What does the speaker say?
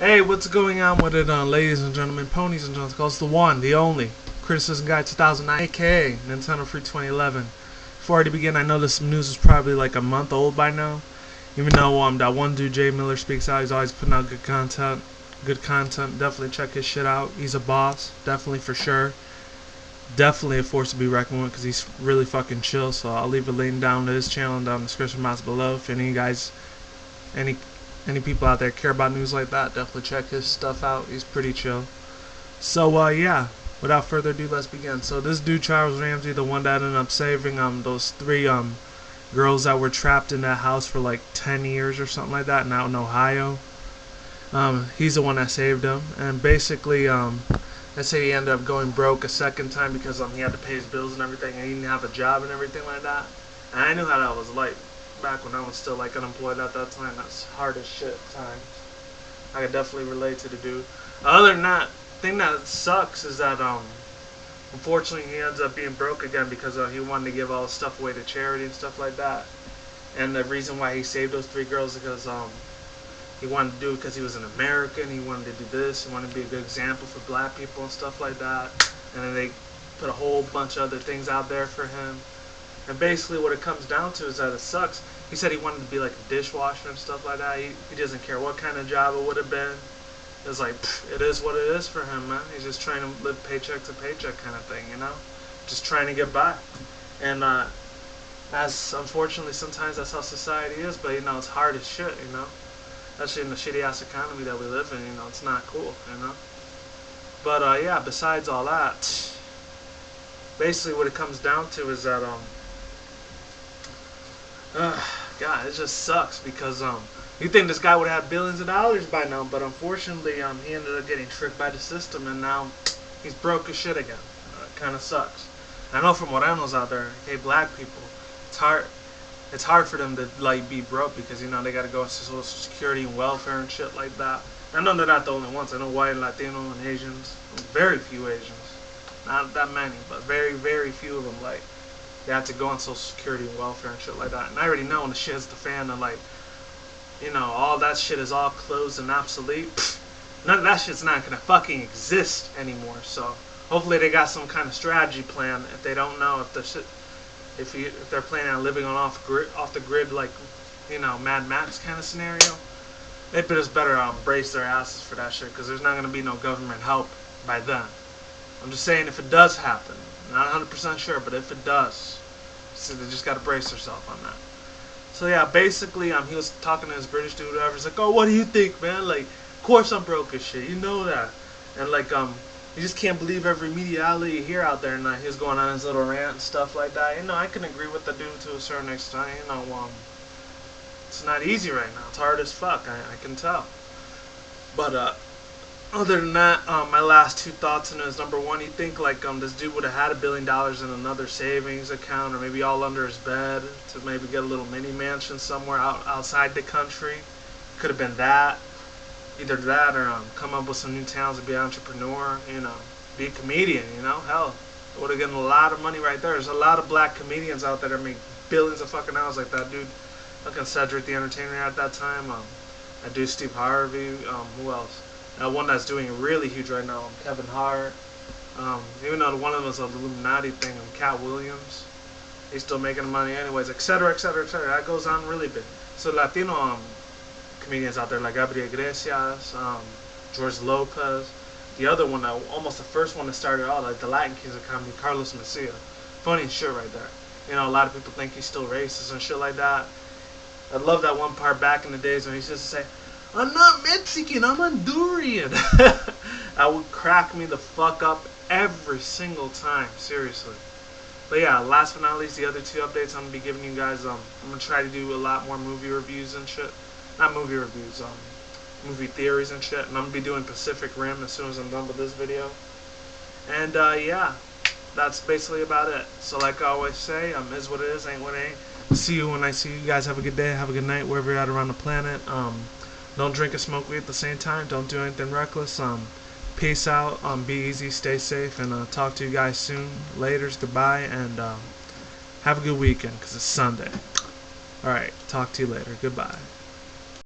Hey, what's going on with it, ladies and gentlemen, ponies and gentlemen? It's the one, the only Criticism Guy 2009, aka Nintendo Free 2011. Before I begin, I know this news is probably like a month old by now. Even though that one dude, Jay Miller, speaks out, he's always putting out good content. Good content. Definitely check his shit out. He's a boss, definitely for sure. Definitely a force to be reckoned with because he's really fucking chill. So I'll leave a link down to his channel and down in the description box below. If any guys, any people out there care about news like that, definitely check his stuff out. He's pretty chill. So yeah, without further ado, let's begin. So this dude Charles Ramsey, the one that ended up saving those three girls that were trapped in that house for like 10 years or something like that, and out in Ohio. He's the one that saved them, and basically let's say he ended up going broke a second time because he had to pay his bills and everything, and he didn't have a job and everything like that. And I knew how that was like back when I was still like unemployed at that time. That's hard as shit times. I could definitely relate to the dude. Other than that, thing that sucks is that unfortunately he ends up being broke again because he wanted to give all his stuff away to charity and stuff like that. And the reason why he saved those three girls is because he wanted to do it because he was an American. He wanted to do this. He wanted to be a good example for black people and stuff like that. And then they put a whole bunch of other things out there for him. And basically what it comes down to is that it sucks. He said he wanted to be like a dishwasher and stuff like that. He doesn't care what kind of job it would have been. It's like, it is what it is for him, man. He's just trying to live paycheck to paycheck kind of thing, you know? Just trying to get by. And as unfortunately sometimes that's how society is, but you know, it's hard as shit, you know? Especially in the shitty ass economy that we live in, you know, it's not cool, you know? But yeah, besides all that, basically what it comes down to is that God, it just sucks because you think this guy would have billions of dollars by now, but unfortunately he ended up getting tricked by the system, and now he's broke as shit again. It kind of sucks. I know from what I know out there, hey, black people, it's hard for them to like be broke because you know they got to go into Social Security and welfare and shit like that. I know they're not the only ones. I know white, Latino, and Asians. Very few Asians, not that many, but very, very few of them like. They have to go on Social Security and welfare and shit like that. And I already know when the shit hits the fan and like, you know, all that shit is all closed and obsolete. None of that shit's not gonna fucking exist anymore. So hopefully they got some kind of strategy plan. If they don't know if the shit, if they're planning on living on off the grid like, you know, Mad Max kind of scenario, they just better brace their asses for that shit because there's not gonna be no government help by then. I'm just saying if it does happen. Not 100% sure, but if it does, so they just gotta brace themselves on that. So yeah, basically, he was talking to his British dude, whatever. He's like, "Oh, what do you think, man? Like, of course I'm broke as shit. You know that." And like, you just can't believe every media outlet you hear out there. And he was going on his little rant and stuff like that. You know, I can agree with the dude to a certain extent. You know, it's not easy right now. It's hard as fuck. I can tell. But other than that, my last two thoughts on it is number one, you think like this dude would have had $1 billion in another savings account or maybe all under his bed to maybe get a little mini mansion somewhere outside the country. Could have been that. Either that or come up with some new talents and be an entrepreneur, you know, be a comedian, you know, hell, would have gotten a lot of money right there. There's a lot of black comedians out there that make billions of fucking dollars like that dude, fucking Cedric the Entertainer at that time, that dude Steve Harvey, who else? One that's doing really huge right now, Kevin Hart. Even though one of them was an Illuminati thing, Cat Williams, he's still making money anyways, etc., etc., etc. That goes on really big. So Latino comedians out there like Gabriel Iglesias, George Lopez, the other one, almost the first one that started out, like the Latin Kings of comedy, Carlos Mencia. Funny shit right there. You know, a lot of people think he's still racist and shit like that. I love that one part back in the days when he used to say, "I'm not Mexican, I'm Honduran." That would crack me the fuck up every single time, seriously. But yeah, last but not least, the other two updates I'm going to be giving you guys, I'm going to try to do a lot more movie reviews and shit. Not movie reviews, movie theories and shit. And I'm going to be doing Pacific Rim as soon as I'm done with this video. And yeah, that's basically about it. So like I always say, is what it is, ain't what it ain't. See you when I see you. You guys have a good day, have a good night, wherever you're at around the planet. Don't drink and smoke weed at the same time. Don't do anything reckless. Peace out. Be easy. Stay safe. And talk to you guys soon. Laters. Goodbye. And have a good weekend because it's Sunday. Alright. Talk to you later. Goodbye.